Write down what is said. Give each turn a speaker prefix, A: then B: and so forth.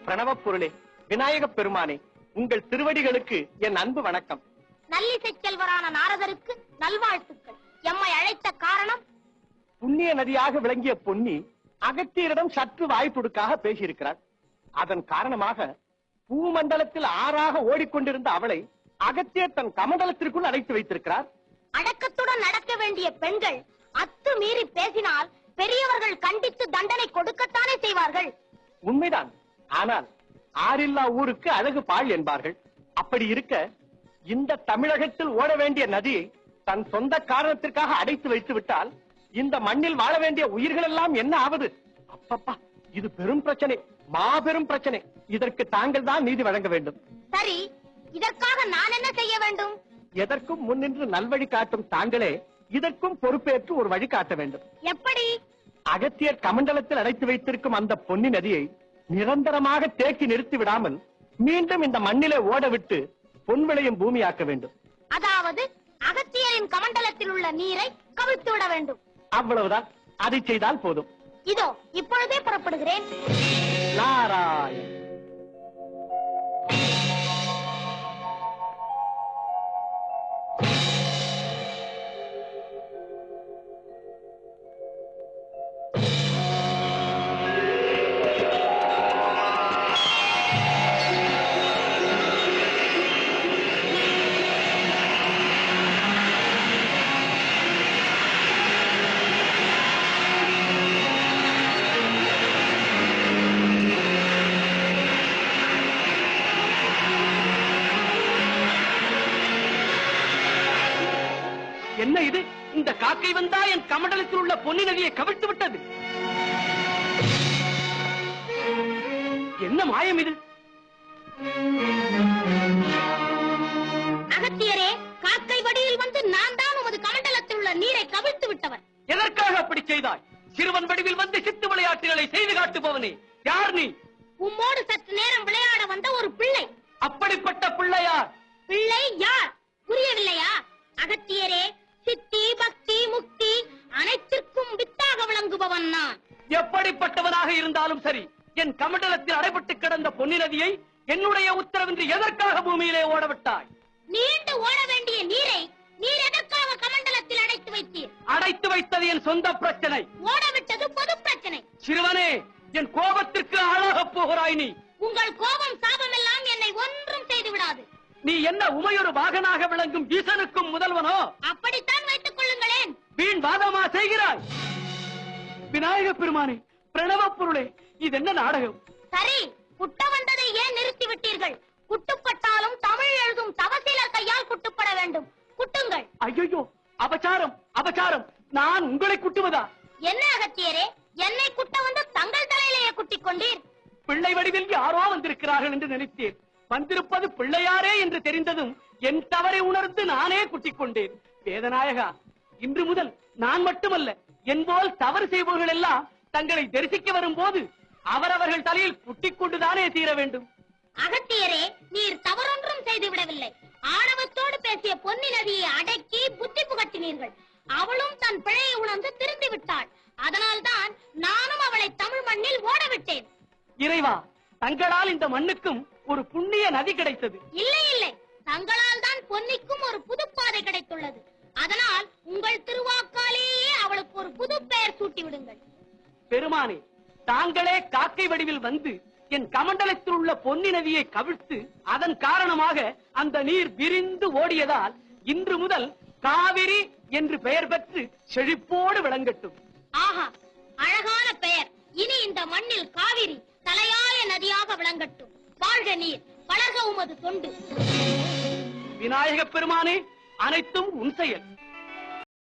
A: பிரணவப் பொருளே, விநாயகப் பெருமானே, உங்கள் திருவடிகளுக்கு என் அன்பு வணக்கம்.
B: நல்லிசை செல்வரான நாரதருக்கு நல்வாழ்த்துக்கள். எம்மை அழைத்த காரணம்?
A: புண்ணிய நதியாக விளங்கிய பொன்னி அகத்தியரிடம் சற்று வாய்ப்புடுக்காக பேசியிருக்கிறார். அதன் காரணமாக பூமண்டலத்தில் ஆறாக ஓடிக்கொண்டிருந்த அவளை அகத்தியர் தன் கமண்டலத்திற்குள் அடைத்து வைத்திருக்கிறார்.
B: அடக்கத்துடன் நடக்க வேண்டிய பெண்கள் அத்துமீறி பேசினால் பெரியவர்கள் கண்டித்து தண்டனை கொடுக்கத்தானே செய்வார்கள்.
A: உண்மைதான். ஆனால் ஆறில்லா ஊருக்கு அழகு பாழ் என்பார்கள். அப்படி இருக்க இந்த தமிழகத்தில் ஓட வேண்டிய நதியை தன் சொந்த காரணத்திற்காக அடைத்து வைத்து விட்டால் இந்த மண்ணில் வாழ வேண்டிய உயிர்கள் எல்லாம் என்ன ஆவது? அப்பப்பா, இது பெரும் பிரச்சனை, மாபெரும் பிரச்சனை. இதற்கு தாங்கள் தான் நீதி வழங்க வேண்டும்.
B: சரி, இதற்காக நான் என்ன செய்ய வேண்டும்?
A: எதற்கும் முன்னின்று நல்வழி காட்டும் தாங்களே இதற்கும் பொறுப்பேற்று ஒரு வழி காட்ட வேண்டும்.
B: எப்படி?
A: அகத்தியர் கமண்டலத்தில் அடைத்து வைத்திருக்கும் அந்த பொன்னி நதியை நிரந்தரமாக தேக்கி நிறுத்தி விடாமல் மீண்டும் இந்த மண்ணிலே ஓட விட்டு பொன் விளையும் பூமியாக்க வேண்டும்.
B: அதாவது அகத்தியரின் கமண்டலத்தில் உள்ள நீரை கவிழ்த்து விட வேண்டும்.
A: அவ்வளவுதான். அதை செய்தால் போதும்.
B: இதோ இப்பொழுதே புறப்படுகிறேன்.
A: நாராயண். என்ன இது? இந்த காக்கை வந்தா என் கமண்டலத்தில் உள்ள பொன்னி நதியை கவிழ்த்து விட்டது. என்ன மாயம் இது?
B: அகத்தியரே, காக்கை வடிவில் வந்து நான் தான் உமது கமண்டலத்தில் உள்ள நீரை கவிழ்த்து விட்டவன்.
A: எதற்காக அப்படி செய்தாய்? சிறுவன் வடிவில் வந்து சித்து விளையாட்டுகளை செய்து காட்டுபவனே, யார் நீ?
B: உம்மோடு சற்று நேரம் விளையாட வந்த ஒரு பிள்ளை.
A: அப்படிப்பட்ட பிள்ளையார்?
B: பிள்ளை யார் புரியவில்லையா? அகத்தியரே, சித்தி, பக்தி, முக்தி அனைத்திற்கும் வித்தாக விளங்குபவன் நான்.
A: எப்படிப்பட்டவனாக இருந்தாலும் சரி, என் கமண்டலத்தில் அடைபட்டு கிடந்த பொன்னி நதியை என்னுடைய உத்தரவின்றி எதற்காக பூமியிலே ஓடவிட்டாய்?
B: நீண்டு ஓட வேண்டிய நீரை நீர் எதற்காக கமண்டலத்தில் அடைத்து வைத்தீர்?
A: அடைத்து வைத்தது என் சொந்த பிரச்சனை.
B: ஓடவிட்டது பொது பிரச்சனை.
A: சிறுவனே, என் கோபத்திற்கு ஆளாகப் போகிறாய் நீ.
B: உங்கள் கோபம் சாபம் எல்லாம் என்னை ஒன்றும் செய்து விடாது.
A: நீ என்ன உமையொரு வாகனாக விளங்கும் ஈசனுக்கும் முதல்வனோ?
B: அப்படித்தான் வைத்துக் கொள்ளுங்களேன்.
A: வீண் வாதமா செய்கிறாய்? விநாயக பெருமானே, பிரணவப் பொருளே, இது என்ன நாடகம்?
B: சரி, குட்ட வந்ததை ஏன் நிறுத்தி விட்டீர்கள்? குட்டுப்பட்டாலும் தமிழ் எழுதும் தவசீலர் கையால் குட்டுப்பட வேண்டும். குட்டுங்கள்.
A: ஐயோ, அபச்சாரம், அபச்சாரம். நான் உங்களை குட்டுவதா?
B: என்ன அகத்தியரே, என்னை குட்ட வந்து தங்கள் தலையிலேயே குட்டிக் கொண்டீர்?
A: பிள்ளை வடிவில் யாரோ வந்திருக்கிறார்கள் என்று நினைத்தேன். வந்திருப்பது பிள்ளையாரே என்று தெரிந்ததும் என் தவறை உணர்ந்து நானே குட்டிக் கொண்டேன். வேதநாயகா, இன்று முதல் நான் மட்டுமல்ல, என்போல் தவறு செய்பவர்கள் எல்லாம் தங்களை தரிசிக்க வரும்போது அவரவர்கள் தலையில் குட்டிக் கொண்டுதானே தீர வேண்டும்.
B: அகத்தியரே, நீர் தவறொன்றும் செய்து விடவில்லை. ஆணவத்தோடு பேசிய பொன்னி நதியை அடக்கி புத்தி புகட்டினீர்கள். அவளும் தன் பிழையை உணர்ந்து திருந்தி விட்டாள். அதனால்தான் நானும் அவளை தமிழ் மண்ணில் ஓடவிட்டேன்.
A: இறைவா, தங்களால் இந்த மண்ணுக்கும் ஒரு புண்ணிய நதி கிடைத்தது.
B: இல்லை இல்லை, தங்களால் தான் பொன்னிக்கும் ஒரு புதுப்பாதை கிடைத்துள்ளது. அதனால் உங்கள் திருவாக்காலேயே அவளுக்கு ஒரு புது பெயர் சூட்டி விடுங்கள்.
A: பெருமானே, தாங்களே காக்கை வடிவில் வந்து என் கமண்டலத்தில் உள்ள பொன்னி நதியை கவிழ்த்து அதன் காரணமாக அந்த நீர் விரிந்து ஓடியதால் இன்று முதல் காவிரி என்று பெயர் பெற்று செழிப்போடு விளங்கட்டும்.
B: ஆஹா, அழகான பெயர். இனி இந்த மண்ணில் காவிரி தலையாய நதியாக விளங்கட்டும். வாழ்க நீர், வளர்க உமது தொண்டு.
A: விநாயக பெருமானே, அனைத்தும் உன் செயல்.